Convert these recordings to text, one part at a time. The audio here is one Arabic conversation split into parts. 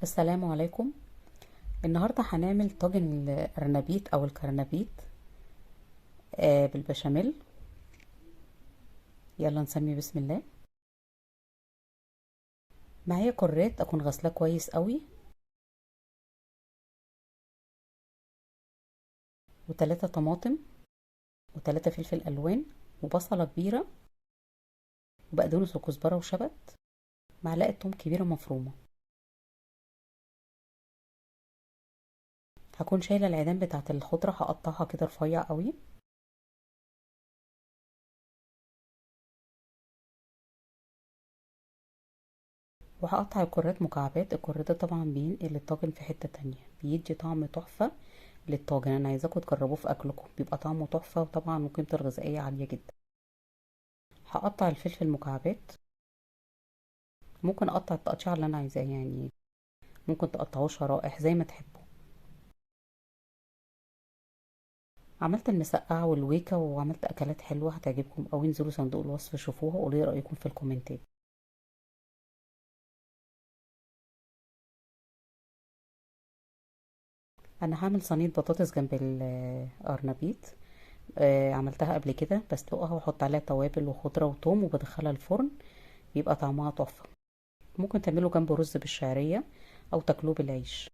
السلام عليكم. النهاردة هنعمل طاجن الأرنبيط أو الكرنبيط بالبشاميل. يلا نسمي بسم الله. معايا كرات أكون غسلاه كويس قوي، وتلاتة طماطم، وتلاتة فلفل ألوان، وبصلة كبيرة، وبقدونس وكزبرة وشبت، معلقة توم كبيرة مفرومة. هكون شايلة العيدان بتاعة الخضرة، هقطعها كده رفيع قوي. وهقطع الكرات مكعبات. الكرات ده طبعا بينقل الطاجن في حتة تانية، بيدي طعم تحفة للطاجن. انا عايزاكم تجربوه في اكلكم، بيبقى طعمه تحفة وطبعا وقيمته الغذائية عالية جدا. هقطع الفلفل مكعبات. ممكن اقطع التقطيع اللي انا عايزاه يعني، ممكن تقطعوه شرائح زي ما تحبوا. عملت المسقعه والويكا وعملت اكلات حلوه هتعجبكم اوي. انزلوا صندوق الوصف شوفوها وقولوا لي رايكم في الكومنتات. انا هعمل صينيه بطاطس جنب القرنبيط. عملتها قبل كده، بسلقها واحط عليها توابل وخضره وتوم وبدخلها الفرن، بيبقى طعمها تحفه. ممكن تعملوا جنبه رز بالشعريه او تاكلوه بالعيش.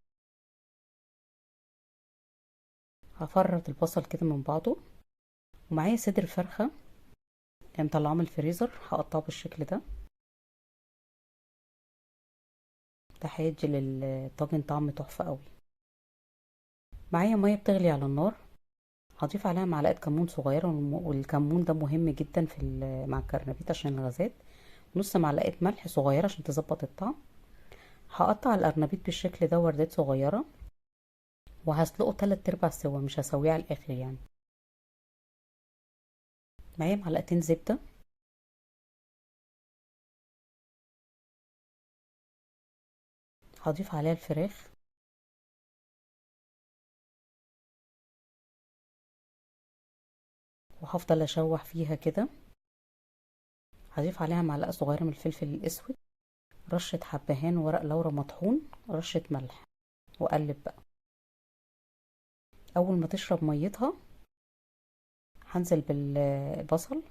هفرط البصل كده من بعضه. ومعايا صدر فرخه مطلعاه من الفريزر، هقطعه بالشكل ده. ده هيدي للطاجن طعم تحفة قوي. معايا مية بتغلي على النار، هضيف عليها معلقة كمون صغيرة، والكمون ده مهم جدا مع الكرنبيط عشان الغازات. نص معلقة ملح صغيرة عشان تظبط الطعم. هقطع الأرنبيط بالشكل ده وردات صغيرة، وهسلقه 3/4 سوا، مش هسويه على الآخر يعني. معايا معلقتين زبدة. هضيف عليها الفراخ، وهفضل أشوح فيها كده. هضيف عليها معلقة صغيرة من الفلفل الأسود، رشة حبهان ورق لورا مطحون، رشة ملح، وأقلب بقى. أول ما تشرب ميتها هنزل بالبصل.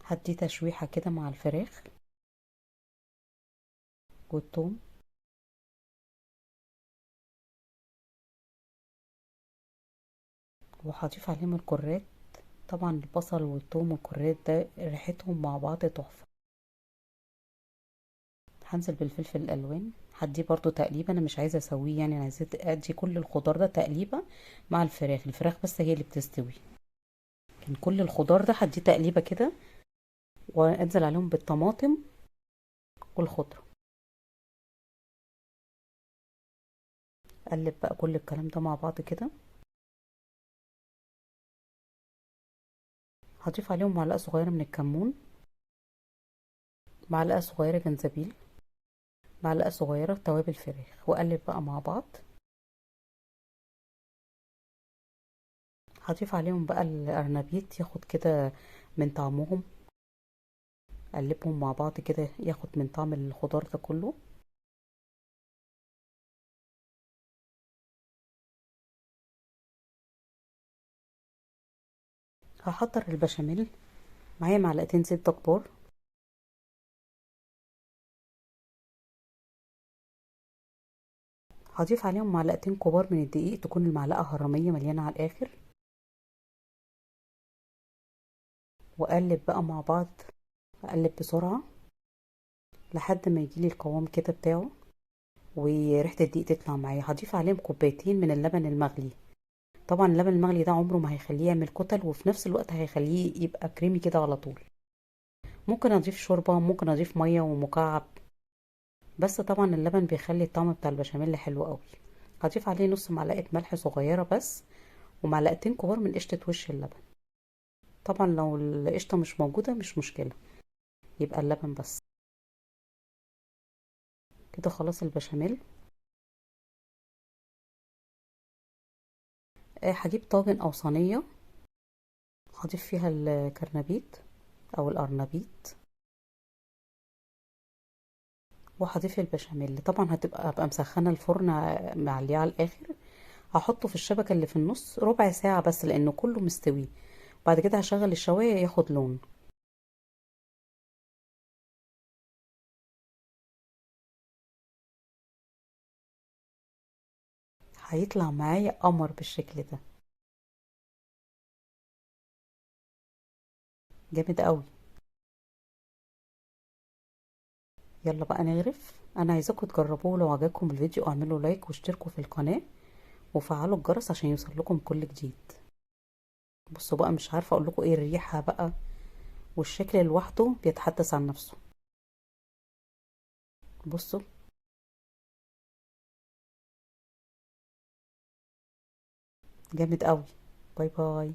هدي تشويحة كده مع الفراخ والثوم. وهضيف عليهم الكرات. طبعا البصل والثوم والكرات ده ريحتهم مع بعض تحفة. هنزل بالفلفل الألوان، هدي برضو تقليبة. أنا مش عايزة أسويه يعني، أنا عايزة أدي كل الخضار ده تقليبة مع الفراخ بس هي اللي بتستوي. لكن كل الخضار ده هديه تقليبة كده، وأنزل عليهم بالطماطم والخضرة. أقلب بقى كل الكلام ده مع بعض كده. هضيف عليهم معلقة صغيرة من الكمون، معلقة صغيرة جنزبيل، معلقة صغيرة توابل فراخ، وأقلب بقى مع بعض. هضيف عليهم بقى الأرنبيط ياخد كده من طعمهم. أقلبهم مع بعض كده ياخد من طعم الخضار ده كله. هحضر البشاميل. معايا معلقتين زبدة كبار. هضيف عليهم معلقتين كبار من الدقيق، تكون المعلقة هرمية مليانة على الآخر. وأقلب بقى مع بعض. أقلب بسرعة لحد ما يجيلي القوام كده بتاعه، وريحة الدقيق تطلع معايا. هضيف عليهم كوبايتين من اللبن المغلي. طبعا اللبن المغلي ده عمره ما هيخليه يعمل كتل، وفي نفس الوقت هيخليه يبقى كريمي كده على طول. ممكن اضيف شوربة، ممكن اضيف مية ومكعب، بس طبعا اللبن بيخلي الطعم بتاع البشاميل حلو قوي. هضيف عليه نص معلقة ملح صغيرة بس، ومعلقتين كبار من قشطة وش اللبن. طبعا لو القشطة مش موجودة مش مشكلة، يبقى اللبن بس. كده خلاص البشاميل. هجيب طاجن او صينية، هضيف فيها الكرنبيط او القرنبيط، وهضيف البشاميل. طبعا هبقى مسخنه الفرن معليه على الاخر. هحطه في الشبكه اللي في النص ربع ساعه بس لانه كله مستوي. بعد كده هشغل الشوايه ياخد لون. هيطلع معايا قمر بالشكل ده، جامد قوي. يلا بقى نغرف. انا عايزاكم تجربوه، لو عجبكم الفيديو اعملوا لايك واشتركوا في القناه وفعلوا الجرس عشان يوصل لكم كل جديد. بصوا بقى، مش عارفه اقول لكم ايه الريحه بقى، والشكل لوحده بيتحدث عن نفسه. بصوا. جامد قوي. باي باي.